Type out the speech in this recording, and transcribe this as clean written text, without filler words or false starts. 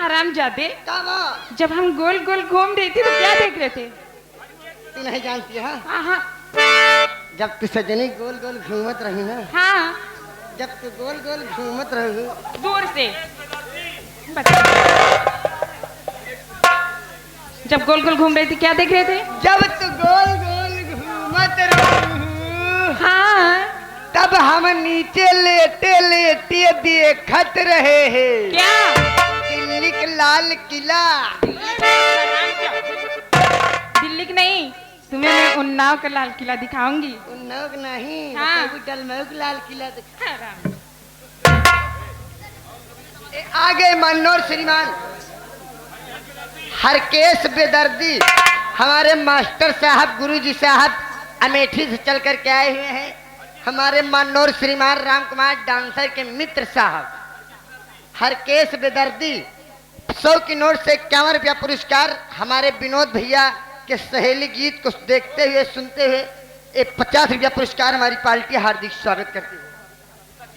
हरामजादे, कब जब हम गोल गोल घूम रही थी तो क्या देख रहे थे? तू नहीं जानती है? हाँ हाँ जब तू सजनी गोल गोल घूमत रही ना, हाँ, जब तू गोल गोल घूमत रही, दूर से बता। जब गोल गोल घूम रही थी क्या देख रहे थे? जब तू गोल गोल घूमत रही, हाँ, तब हम नीचे लेटे लेटे देखत रहे हैं क्या? दिल्ली का लाल किला। दिल्ली की नहीं, तुम्हें मैं उन्नाव का लाल किला दिखाऊंगी। उन्नाव का नहीं, हाँ। डलमऊ का लाल किला हराम। आगे मनोर श्रीमान हरकेश बेदर्दी हमारे मास्टर साहब गुरुजी साहब अमेठी से चल कर के आए हुए हैं। हमारे मनोर श्रीमान राम कुमार डांसर के मित्र साहब हरकेश बेदर्दी 100 की नोट से 51 रुपया पुरस्कार। हमारे विनोद भैया के सहेली गीत को देखते हुए सुनते हुए एक 50 रुपया पुरस्कार हमारी पार्टी हार्दिक स्वागत करती है।